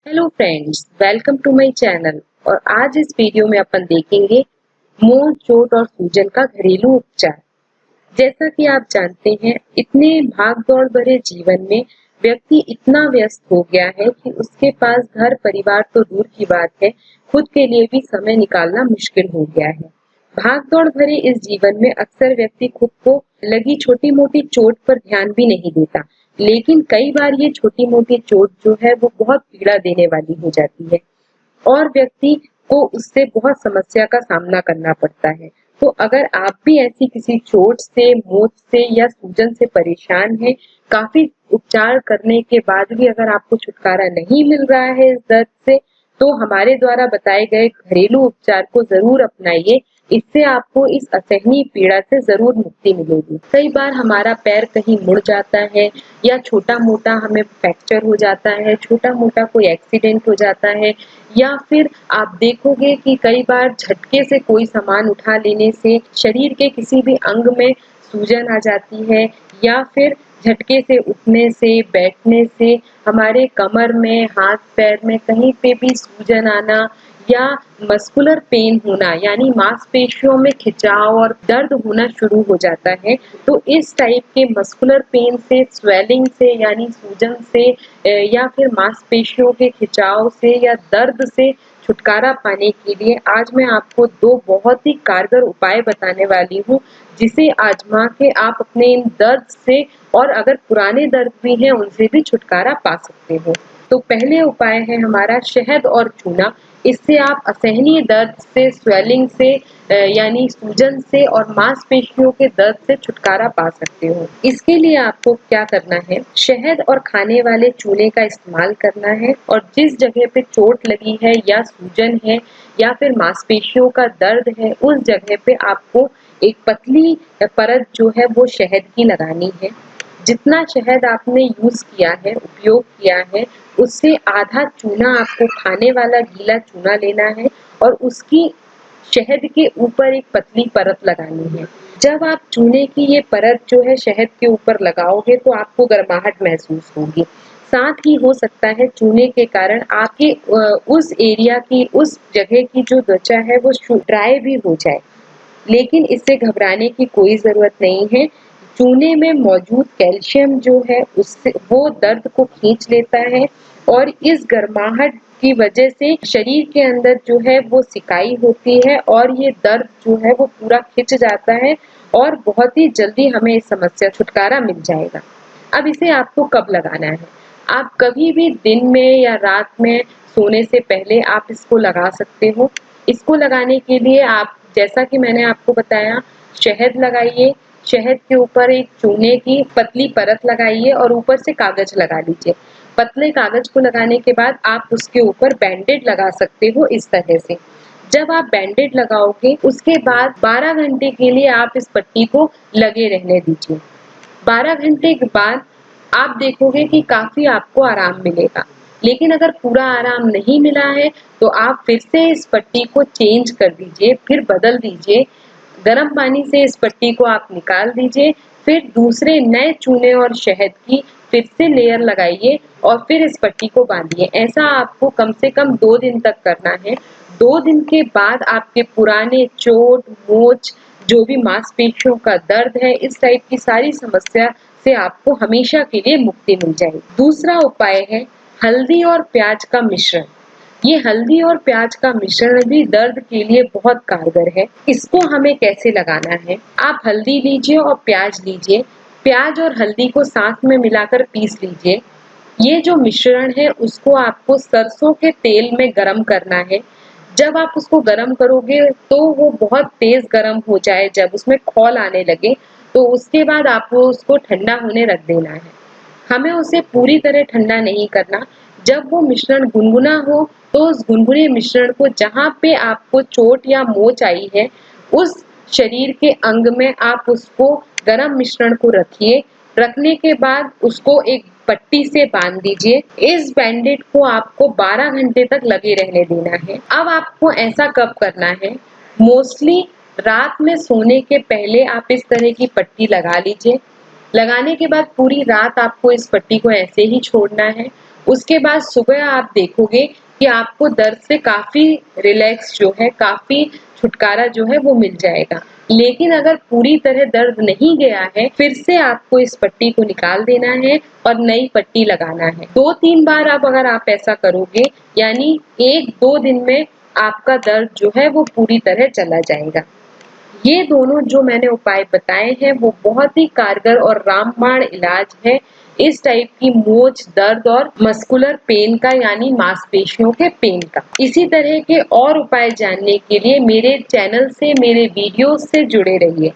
Hello friends, welcome to my channel. और आज इस वीडियो में अपन देखेंगे मोच, चोट और सूजन का घरेलू उपचार। जैसा कि आप जानते हैं, इतने भाग दौड़ भरे जीवन में व्यक्ति इतना व्यस्त हो गया है कि उसके पास घर परिवार तो दूर की बात है, खुद के लिए भी समय निकालना मुश्किल हो गया है। भाग दौड़ भरे इस जीवन में अक्सर व्यक्ति खुद को लगी छोटी मोटी चोट पर ध्यान भी नहीं देता, लेकिन कई बार ये छोटी मोटी चोट जो है वो बहुत पीड़ा देने वाली हो जाती है और व्यक्ति को उससे बहुत समस्या का सामना करना पड़ता है। तो अगर आप भी ऐसी किसी चोट से, मोच से या सूजन से परेशान हैं, काफी उपचार करने के बाद भी अगर आपको छुटकारा नहीं मिल रहा है इस दर्द से, तो हमारे द्वारा बताए गए घरेलू उपचार को जरूर अपनाइए। इससे आपको इस असहनीय पीड़ा से जरूर मुक्ति मिलेगी। कई बार हमारा पैर कहीं मुड़ जाता है या छोटा मोटा हमें फ्रैक्चर हो जाता है, छोटा मोटा कोई एक्सीडेंट हो जाता है, या फिर आप देखोगे कि कई बार झटके से कोई सामान उठा लेने से शरीर के किसी भी अंग में सूजन आ जाती है, या फिर झटके से उठने से, बैठने से हमारे कमर में, हाथ पैर में कहीं पे भी सूजन आना या मस्कुलर पेन होना, यानी मांसपेशियों में खिंचाव और दर्द होना शुरू हो जाता है। तो इस टाइप के मस्कुलर पेन से, स्वेलिंग से यानी सूजन से, या फिर मांसपेशियों के खिंचाव से या दर्द से छुटकारा पाने के लिए आज मैं आपको दो बहुत ही कारगर उपाय बताने वाली हूँ, जिसे आजमा के आप अपने इन दर्द से और अगर पुराने दर्द भी हैं उनसे भी छुटकारा पा सकते हो। तो पहले उपाय है हमारा शहद और चूना। इससे आप असहनीय दर्द से, स्वेलिंग से यानी सूजन से और मांसपेशियों के दर्द से छुटकारा पा सकते हो। इसके लिए आपको क्या करना है, शहद और खाने वाले चूने का इस्तेमाल करना है और जिस जगह पे चोट लगी है या सूजन है या फिर मांसपेशियों का दर्द है, उस जगह पे आपको एक पतली परत जो है वो शहद की लगानी है। जितना शहद आपने यूज किया है, उपयोग किया है, उससे आधा चूना आपको खाने वाला गीला चूना लेना है और उसकी शहद के ऊपर एक पतली परत लगानी है। जब आप चूने की ये परत जो है शहद के ऊपर लगाओगे तो आपको गर्माहट महसूस होगी। साथ ही हो सकता है चूने के कारण आपके उस एरिया की, उस जगह की जो त्वचा है वो ड्राई भी हो जाए, लेकिन इससे घबराने की कोई जरूरत नहीं है। चूने में मौजूद कैल्शियम जो है उससे वो दर्द को खींच लेता है और इस गर्माहट की वजह से शरीर के अंदर जो है वो सिकाई होती है और ये दर्द जो है वो पूरा खिंच जाता है और बहुत ही जल्दी हमें इस समस्या छुटकारा मिल जाएगा। अब इसे आपको कब लगाना है, आप कभी भी दिन में या रात में सोने से पहले आप इसको लगा सकते हो। इसको लगाने के लिए आप, जैसा कि मैंने आपको बताया, शहद लगाइए, शहद के ऊपर एक चूने की पतली परत लगाइए और ऊपर से कागज लगा लीजिए। पतले कागज को लगाने के बाद आप उसके ऊपर बैंडेड लगा सकते हो इस तरह से। जब आप बैंडेड लगाओगे उसके बाद 12 घंटे के लिए आप इस पट्टी को लगे रहने दीजिए। 12 घंटे के बाद आप देखोगे कि काफी आपको आराम मिलेगा। लेकिन अगर पूरा आराम नहीं मिला है तो आप फिर से इस पट्टी को चेंज कर दीजिए, फिर बदल दीजिए। गर्म पानी से इस पट्टी को आप निकाल दीजिए, फिर दूसरे नए चूने और शहद की फिर से लेयर लगाइए और फिर इस पट्टी को बांधिए। ऐसा आपको कम से कम 2 दिन तक करना है। 2 दिन के बाद आपके पुराने चोट, मोच, जो भी मांसपेशियों का दर्द है, इस टाइप की सारी समस्या से आपको हमेशा के लिए मुक्ति मिल जाएगी। दूसरा उपाय है हल्दी और प्याज का मिश्रण। ये हल्दी और प्याज का मिश्रण भी दर्द के लिए बहुत कारगर है। इसको हमें कैसे लगाना है, आप हल्दी लीजिए और प्याज लीजिए, प्याज और हल्दी को साथ में मिलाकर पीस लीजिए। ये जो मिश्रण है उसको आपको सरसों के तेल में गरम करना है। जब आप उसको गरम करोगे तो वो बहुत तेज गरम हो जाए, जब उसमें खौल आने लगे तो उसके बाद आपको उसको ठंडा होने रख देना है। हमें उसे पूरी तरह ठंडा नहीं करना। जब वो मिश्रण गुनगुना हो तो उस गुनगुने मिश्रण को जहाँ पे आपको चोट या मोच आई है उस शरीर के अंग में आप उसको गरम मिश्रण को रखिए। रखने के बाद उसको एक पट्टी से बांध दीजिए। इस बैंडेड को आपको 12 घंटे तक लगे रहने देना है। अब आपको ऐसा कब करना है, मोस्टली रात में सोने के पहले आप इस तरह की पट्टी लगा लीजिए। लगाने के बाद पूरी रात आपको इस पट्टी को ऐसे ही छोड़ना है उसके बाद सुबह आप देखोगे कि आपको दर्द से काफी रिलैक्स जो है, काफी छुटकारा जो है वो मिल जाएगा। लेकिन अगर पूरी तरह दर्द नहीं गया है, फिर से आपको इस पट्टी को निकाल देना है और नई पट्टी लगाना है। 2-3 बार अब अगर आप ऐसा करोगे, यानी 1-2 दिन में आपका दर्द जो है वो पूरी तरह चला जाएगा। ये दोनों जो मैंने उपाय बताए हैं वो बहुत ही कारगर और रामबाण इलाज है इस टाइप की मोच दर्द और मस्कुलर पेन का, यानी मांसपेशियों के पेन का। इसी तरह के और उपाय जानने के लिए मेरे चैनल से, मेरे वीडियोस से जुड़े रहिए।